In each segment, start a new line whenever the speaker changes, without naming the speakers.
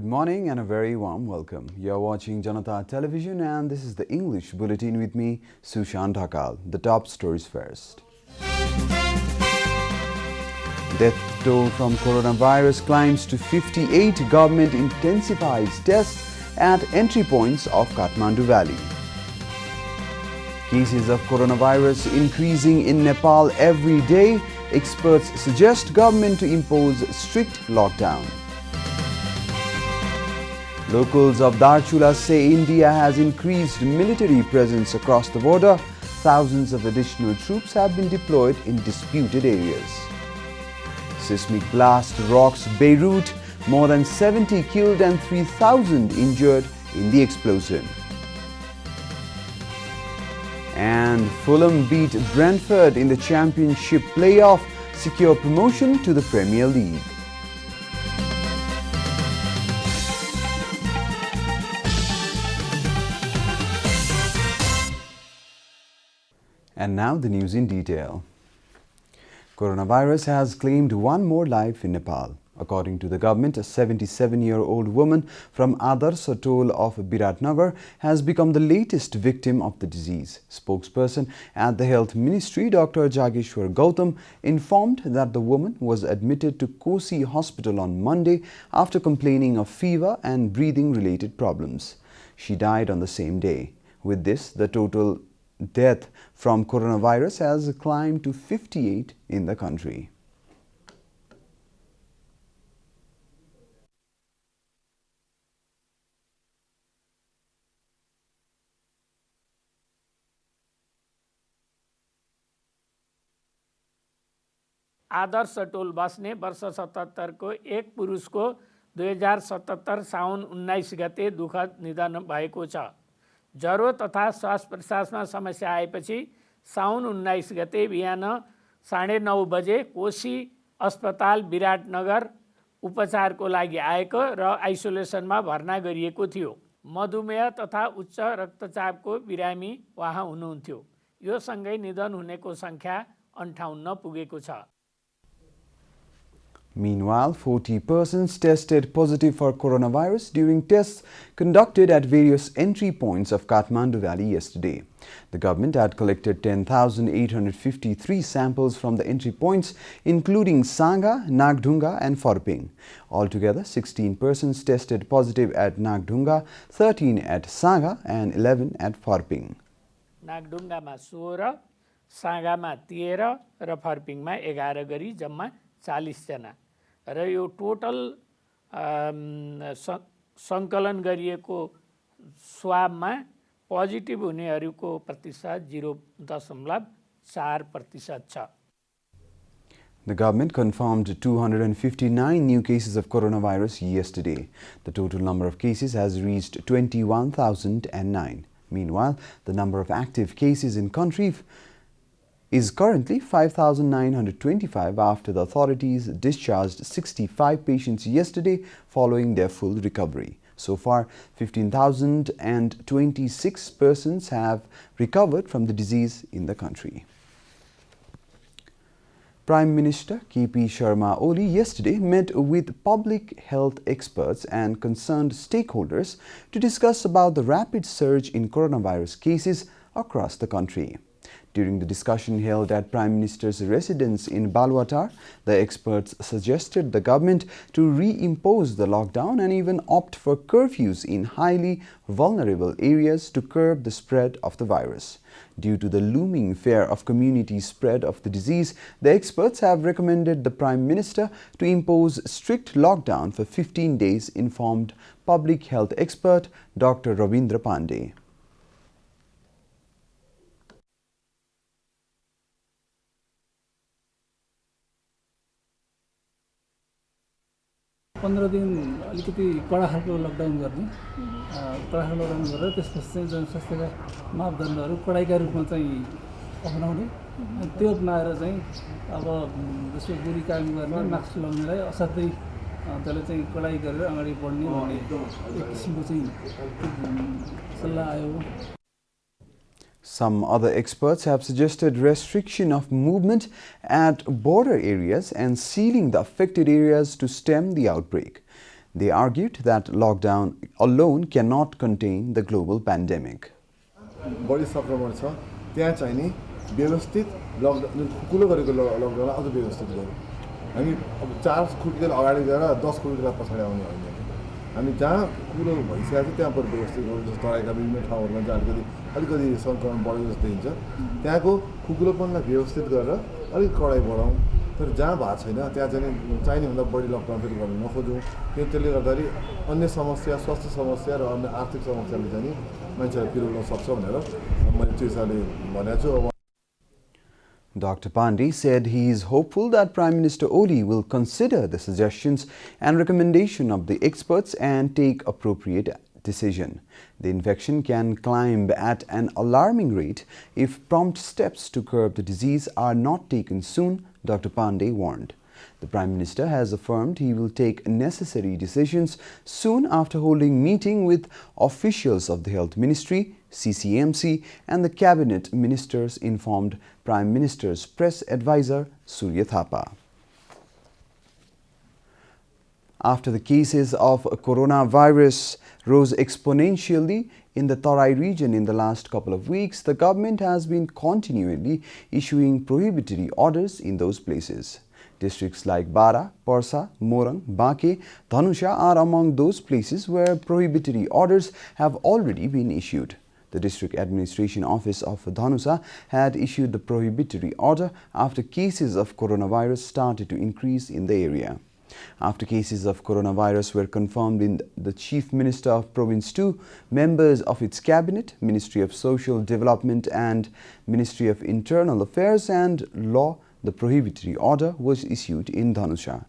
morning and a very warm welcome. You are watching JanataTelevision and this is the English Bulletin with me, Sushant Dhakal. The top stories first. Death toll from coronavirus climbs to 58. Government intensifies tests at entry points of Kathmandu Valley. Cases of coronavirus increasing in Nepal every day. Experts suggest government to impose strict lockdown. Locals of Darchula say India has increased military presence across the border. Thousands of additional troops have been deployed in disputed areas. Seismic blast rocks Beirut. More than 70 killed and 3,000 injured in the explosion. And Fulham beat Brentford in the Championship playoff, secure promotion to the Premier League. And now the news in detail. Coronavirus has claimed one more life in Nepal. According to the government, a 77-year-old woman from Adarsh atoll of Biratnagar has become the latest victim of the disease. Spokesperson at the Health Ministry, Dr. Jageshwar Gautam, informed that the woman was admitted to Kosi Hospital on Monday after complaining of fever and breathing-related problems. She died on the same day. With this, the total death from coronavirus has climbed to 58 in the country.
Adarsh toll बस्ने वर्ष 77 को एक पुरुषको 2077 साउन 19 गते दुःखद निधन भएको छ। ज्वरो तथा श्वास प्रश्वासमा समस्या आएपछि साउन 19 गते बिहान 9:30 बजे कोशी अस्पताल विराटनगर उपचारको लागि आएको र आइसोलेसनमा भर्ना गरिएको थियो। मधुमेह तथा उच्च रक्तचापको बिरामी उहाँ हुनुहुन्थ्यो। यो सँगै निधन हुनेको संख्या 58 पुगेको छ।
Meanwhile, 40 persons tested positive for coronavirus during tests conducted at various entry points of Kathmandu Valley yesterday. The government had collected 10,853 samples from the entry points, including Sanga, Nagdunga and Forping. Altogether, 16 persons tested positive at Nagdunga, 13 at Sanga and 11 at Forping.
नागडुङ्गामा 16, सागामा 13 र फर्पिङमा 11 गरी जम्मा 40 जना र यो total सङ्कलन गरिएको स्वाबमा positive हुनेहरूको प्रतिशत 0.4% छ।
The government confirmed 259 new cases of coronavirus yesterday. The total number of cases has reached 21,009. Meanwhile, the number of active cases in country is currently 5,925 after the authorities discharged 65 patients yesterday following their full recovery. So far, 15,026 persons have recovered from the disease in the country. Prime Minister K.P. Sharma Oli yesterday met with public health experts and concerned stakeholders to discuss about the rapid surge in coronavirus cases across the country. During the discussion held at Prime Minister's residence in Balwatar, the experts suggested the government to reimpose the lockdown and even opt for curfews in highly vulnerable areas to curb the spread of the virus. Due to the looming fear of community spread of the disease, the experts have recommended the Prime Minister to impose strict lockdown for 15 days, informed public health expert Dr. Ravindra Pandey.
15 दिन अलिकति कडा खालको lockdown गर्ने कडा खालको lockdown गरेर त्यसपछि चाहिँ जनस्वास्थ्यका मापदण्डहरू कडाइका रूपमा चाहिँ अपनाउने त्यो अपनाएर चाहिँ अब जस्तो दूरी कायम गर्ने मास्क लगाउनेलाई असाध्यै त्यसले चाहिँ कडाइ गरेर अगाडि बढ्ने भन्ने एक किसिमको चाहिँ सल्लाह आयो।
Some other experts have suggested restriction of movement at border areas and sealing the affected areas to stem the outbreak. They argued that lockdown alone cannot contain the global pandemic.
बढी संक्रमण छ त्यहाँ चाहिँ नि व्यवस्थित लकडाउन जुन खुकुलो गरेको लकडाउनलाई अझ व्यवस्थित गरौँ हामी अब 4 खुकुलो अगाडि गएर 10 खुकुलो पछाडि आउने होइन हामी जहाँ खुकुलो भइसकेको छ त्यहाँ पर व्यवस्थित गरौँ जस्तो तराईका विभिन्न ठाउँहरूमा जहाँ अलिकति सङ्क्रमण बढेको जस्तो देखिन्छ त्यहाँको खुकुलोपनलाई व्यवस्थित गरेर अलिक कडाइ बढाउँ तर जहाँ भएको छैन त्यहाँ चाहिँ चाहिने भन्दा बढी लकडाउन फेरि गर्न नखोजौँ त्यसले गर्दाखेरि अन्य समस्या स्वास्थ्य समस्या र अन्य आर्थिक समस्याले चाहिँ मान्छेहरू पिरोल्न सक्छ भनेर मैले त्यो हिसाबले भनेको छु।
Dr. Pandey said he is hopeful that Prime Minister Oli will consider the suggestions and recommendation of the experts and take appropriate decision. The infection can climb at an alarming rate if prompt steps to curb the disease are not taken soon, Dr. Pandey warned. The Prime Minister has affirmed he will take necessary decisions soon after holding meeting with officials of the Health Ministry, CCMC and the Cabinet Ministers, informed Prime Minister's press advisor Surya Thapa. After the cases of coronavirus rose exponentially in the Tarai region in the last couple of weeks, the government has been continually issuing prohibitory orders in those places. Districts like Bara, Parsa, Morang, Baake, Dhanusha are among those places where prohibitory orders have already been issued. The District Administration Office of Dhanusa had issued the prohibitory order after cases of coronavirus started to increase in the area. After cases of coronavirus were confirmed in the Chief Minister of Province 2, members of its cabinet, Ministry of Social Development and Ministry of Internal Affairs and Law, the prohibitory order was issued in Dhanusha.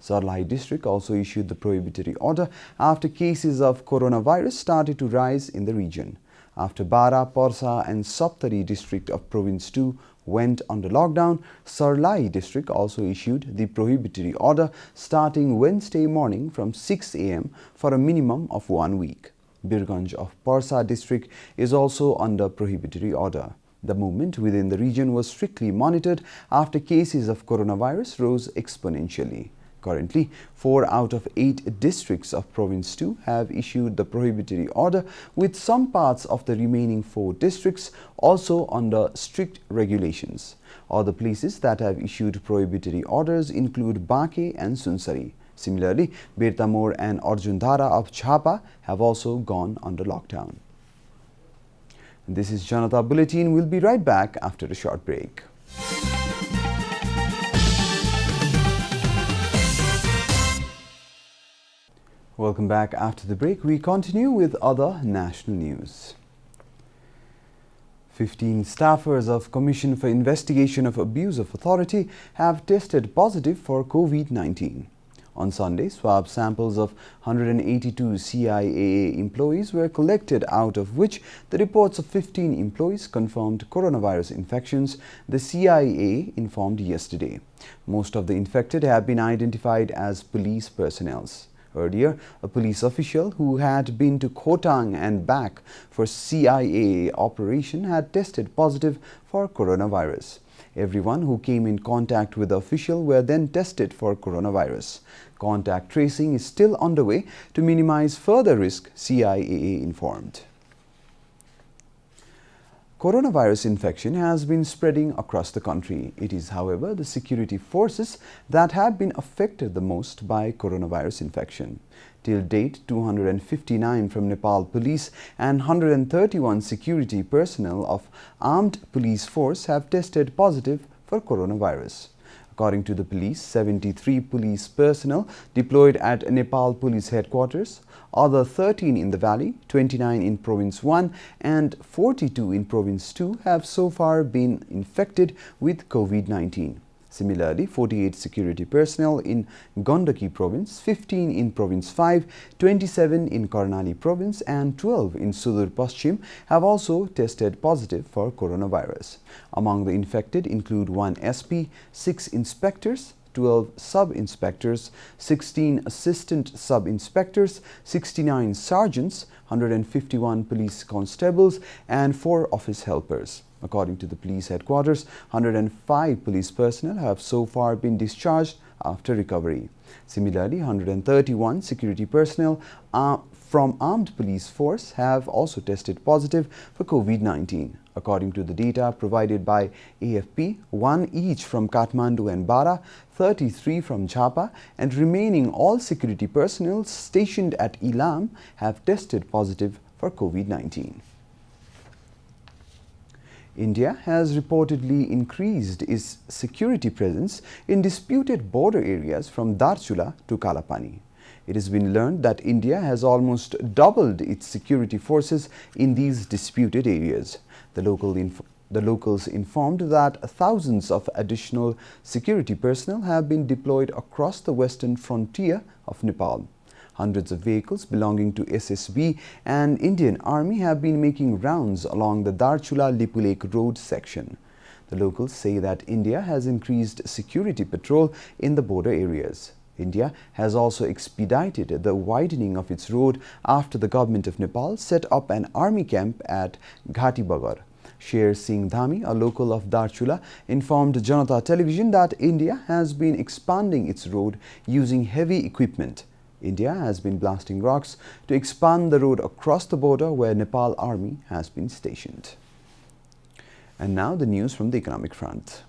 Sarlai district also issued the prohibitory order after cases of coronavirus started to rise in the region. After Bara, Parsa and Saptari district of Province 2 went under lockdown, Sarlai district also issued the prohibitory order starting Wednesday morning from 6 a.m. for a minimum of 1 week. Birganj of Parsa district is also under prohibitory order. The movement within the region was strictly monitored after cases of coronavirus rose exponentially. Currently, 4 out of 8 districts of Province 2 have issued the prohibitory order, with some parts of the remaining 4 districts also under strict regulations. Other places that have issued prohibitory orders include Baake and Sunsari. Similarly, Birtamor and Arjundhara of Chhapa have also gone under lockdown. This is Janata Bulletin. We'll be right back after a short break. Welcome back after the break. We continue with other national news. 15 staffers of Commission for Investigation of Abuse of Authority have tested positive for COVID-19. On Sunday, swab samples of 182 CIAA employees were collected, out of which the reports of 15 employees confirmed coronavirus infections, the CIA informed yesterday. Most of the infected have been identified as police personnel. Earlier, a police official who had been to Khotang and back for CIA operation had tested positive for coronavirus. Everyone who came in contact with the official were then tested for coronavirus. Contact tracing is still underway to minimize further risk, CIA informed. Coronavirus infection has been spreading across the country. It is, however, the security forces that have been affected the most by coronavirus infection. Till date, 259 from Nepal Police and 131 security personnel of Armed Police Force have tested positive for coronavirus. According to the police, 73 police personnel deployed at Nepal Police Headquarters, other 13 in the valley, 29 in Province 1 and 42 in Province 2 have so far been infected with COVID-19. Similarly, 48 security personnel in Gandaki Province, 15 in Province 5, 27 in Karnali Province and 12 in Sudur Paschim have also tested positive for coronavirus. Among the infected include 1 SP, 6 inspectors, 12 sub-inspectors, 16 assistant sub-inspectors, 69 sergeants, 151 police constables and 4 office helpers. According to the police headquarters, 105 police personnel have so far been discharged after recovery. Similarly, 131 security personnel from armed police force have also tested positive for COVID-19. According to the data provided by AFP, 1 each from Kathmandu and Bara, 33 from Jhapa, and remaining all security personnel stationed at Ilam have tested positive for COVID-19. India has reportedly increased its security presence in disputed border areas from Darchula to Kalapani. It has been learned that India has almost doubled its security forces in these disputed areas. The locals informed that thousands of additional security personnel have been deployed across the western frontier of Nepal. Hundreds of vehicles belonging to SSB and Indian Army have been making rounds along the Darchula-Lipu Lake road section. The locals say that India has increased security patrol in the border areas. India has also expedited the widening of its road after the government of Nepal set up an army camp at Ghati Bagar. Sher Singh Dhami, a local of Darchula, informed JanataTelevision that India has been expanding its road using heavy equipment. India has been blasting rocks to expand the road across the border where Nepal Army has been stationed. And now the news from the economic front.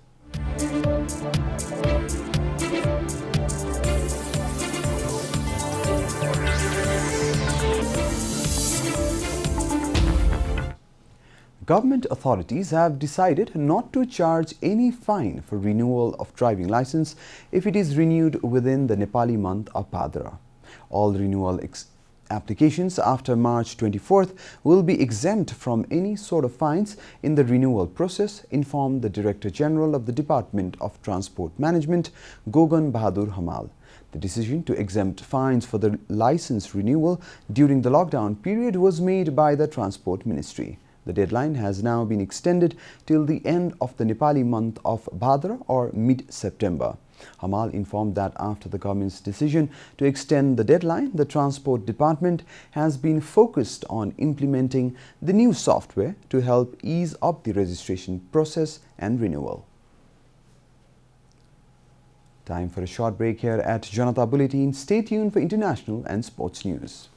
Government authorities have decided not to charge any fine for renewal of driving license if it is renewed within the Nepali month of Bhadra. All renewal applications after March 24th will be exempt from any sort of fines in the renewal process, informed the Director General of the Department of Transport Management, Gogan Bahadur Hamal. The decision to exempt fines for the license renewal during the lockdown period was made by the Transport Ministry. The deadline has now been extended till the end of the Nepali month of Bhadra or mid-September. Hamal informed that after the government's decision to extend the deadline, the Transport Department has been focused on implementing the new software to help ease up the registration process and renewal. Time for a short break here at Janata Bulletin. Stay tuned for international and sports news.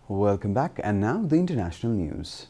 Welcome back, and now the international news.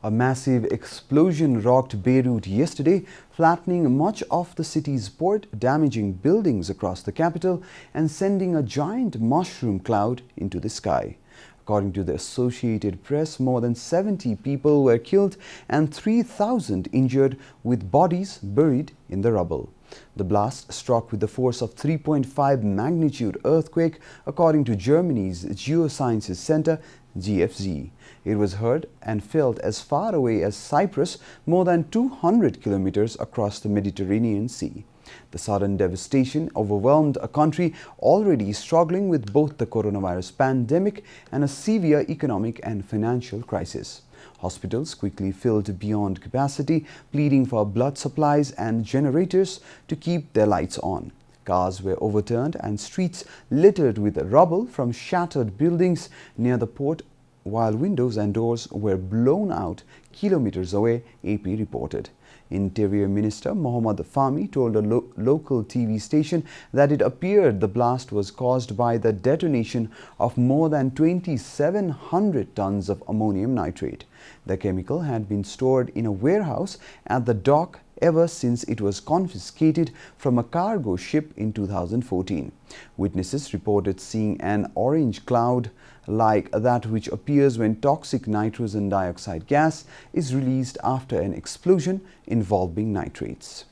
A massive explosion rocked Beirut yesterday, flattening much of the city's port, damaging buildings across the capital, and sending a giant mushroom cloud into the sky. According to the Associated Press, more than 70 people were killed and 3,000 injured, with bodies buried in the rubble. The blast struck with the force of 3.5 magnitude earthquake, according to Germany's Geosciences Center, GFZ. It was heard and felt as far away as Cyprus, more than 200 kilometers across the Mediterranean Sea. The sudden devastation overwhelmed a country already struggling with both the coronavirus pandemic and a severe economic and financial crisis. Hospitals quickly filled beyond capacity, pleading for blood supplies and generators to keep their lights on. Cars were overturned and streets littered with rubble from shattered buildings near the port, while windows and doors were blown out kilometers away, AP reported. Interior Minister Mohammad Fahmy told a local TV station that it appeared the blast was caused by the detonation of more than 2,700 tons of ammonium nitrate. The chemical had been stored in a warehouse at the dock ever since it was confiscated from a cargo ship in 2014. Witnesses reported seeing an orange cloud like that which appears when toxic nitrogen dioxide gas is released after an explosion involving nitrates.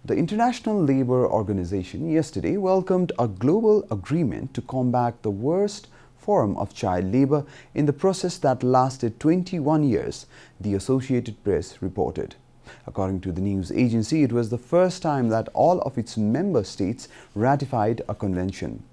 The International Labour Organization yesterday welcomed a global agreement to combat the worst form of child labour in the process that lasted 21 years, the Associated Press reported. According to the news agency, it was the first time that all of its member states ratified a convention.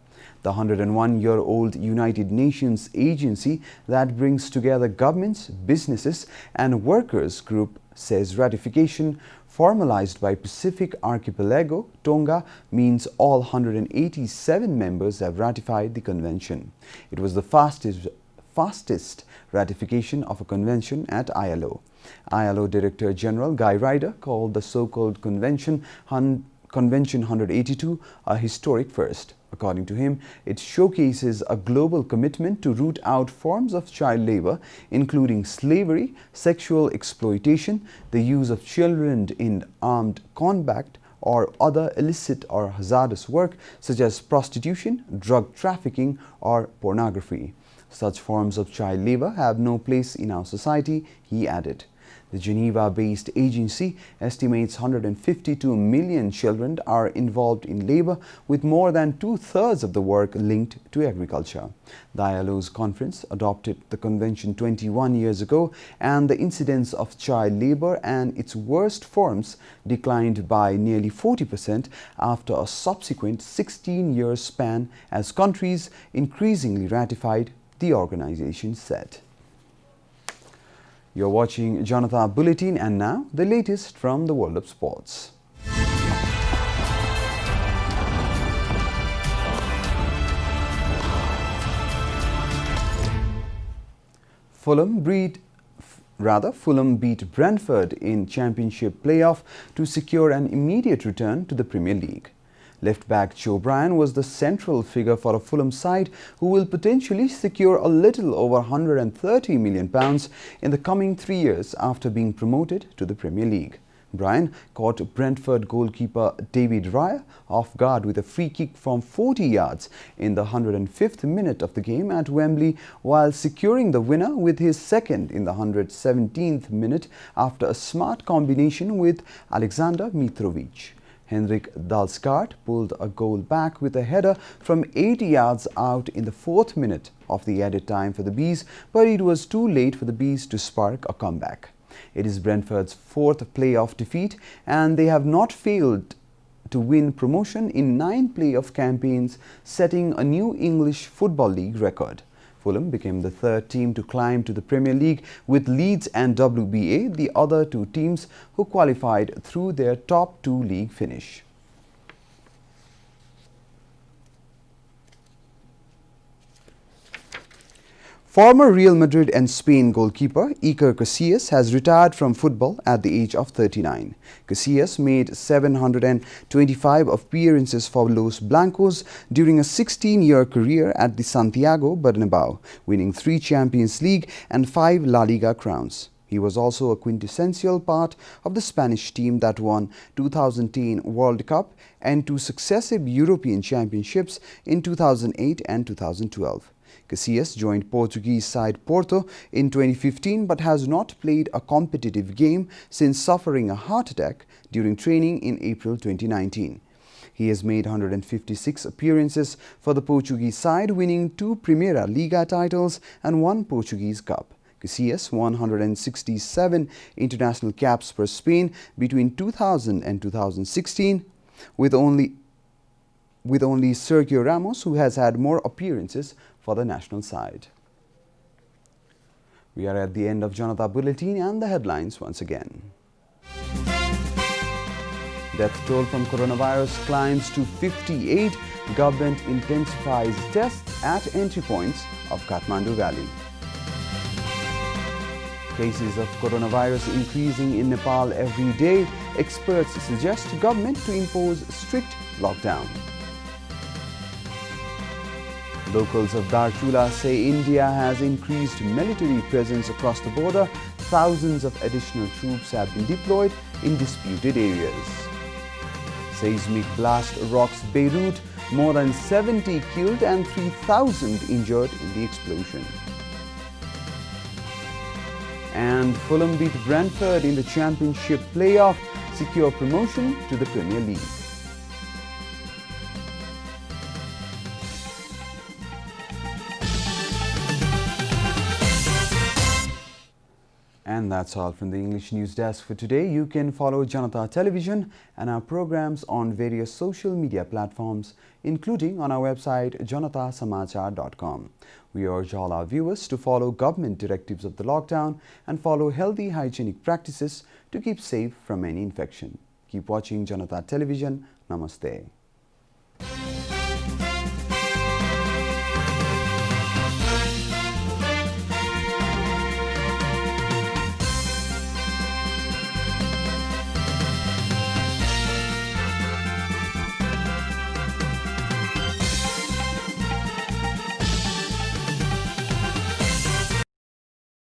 The 101-year-old United Nations agency that brings together governments, businesses and workers group says ratification, formalized by Pacific Archipelago, Tonga, means all 187 members have ratified the convention. It was the fastest ratification of a convention at ILO. ILO Director General Guy Ryder called the so-called Convention 182 a historic first. According to him, it showcases a global commitment to root out forms of child labor, including slavery, sexual exploitation, the use of children in armed combat, or other illicit or hazardous work such as prostitution, drug trafficking, or pornography. Such forms of child labor have no place in our society, he added. The Geneva-based agency estimates 152 million children are involved in labor, with more than 2/3 of the work linked to agriculture. The ILO's conference adopted the convention 21 years ago, and the incidence of child labor and its worst forms declined by nearly 40% after a subsequent 16-year span as countries increasingly ratified, the organization said. You're watching Janata Bulletin, and now the latest from the world of sports. Fulham beat Brentford in Championship playoff to secure an immediate return to the Premier League. Left-back Joe Bryan was the central figure for a Fulham side who will potentially secure a little over £130 million in the coming 3 years after being promoted to the Premier League. Bryan caught Brentford goalkeeper David Raya off guard with a free kick from 40 yards in the 105th minute of the game at Wembley, while securing the winner with his second in the 117th minute after a smart combination with Alexander Mitrovic. Henrik Dalsgaard pulled a goal back with a header from 80 yards out in the 4th minute of the added time for the Bees, but it was too late for the Bees to spark a comeback. It is Brentford's 4th playoff defeat, and they have not failed to win promotion in 9 playoff campaigns, setting a new English Football League record. Fulham became the 3rd team to climb to the Premier League, with Leeds and WBA the other 2 teams who qualified through their top 2 league finish. Former Real Madrid and Spain goalkeeper Iker Casillas has retired from football at the age of 39. Casillas made 725 appearances for Los Blancos during a 16-year career at the Santiago Bernabeu, winning 3 Champions League and 5 La Liga crowns. He was also a quintessential part of the Spanish team that won 2010 World Cup and 2 successive European Championships in 2008 and 2012. Casillas joined Portuguese side Porto in 2015 but has not played a competitive game since suffering a heart attack during training in April 2019. He has made 156 appearances for the Portuguese side, winning 2 Primeira Liga titles and 1 Portuguese Cup. Casillas won 167 international caps for Spain between 2000 and 2016, with only Sergio Ramos, who has had more appearances for the national side. We are at the end of Janata Bulletin, and the headlines once again. Death toll from coronavirus climbs to 58. Government intensifies tests at entry points of Kathmandu Valley. Cases of coronavirus increasing in Nepal every day. Experts suggest government to impose strict lockdown. Locals of Darchula say India has increased military presence across the border. Thousands of additional troops have been deployed in disputed areas. Seismic blast rocks Beirut. More than 70 killed and 3,000 injured in the explosion. And Fulham beat Brentford in the Championship playoff, secure promotion to the Premier League. And that's all from the English News Desk for today. You can follow Janata Television and our programs on various social media platforms, including on our website janatasamachar.com. We urge all our viewers to follow government directives of the lockdown and follow healthy hygienic practices to to keep safe from any infection. Keep watching Janata Television. Namaste.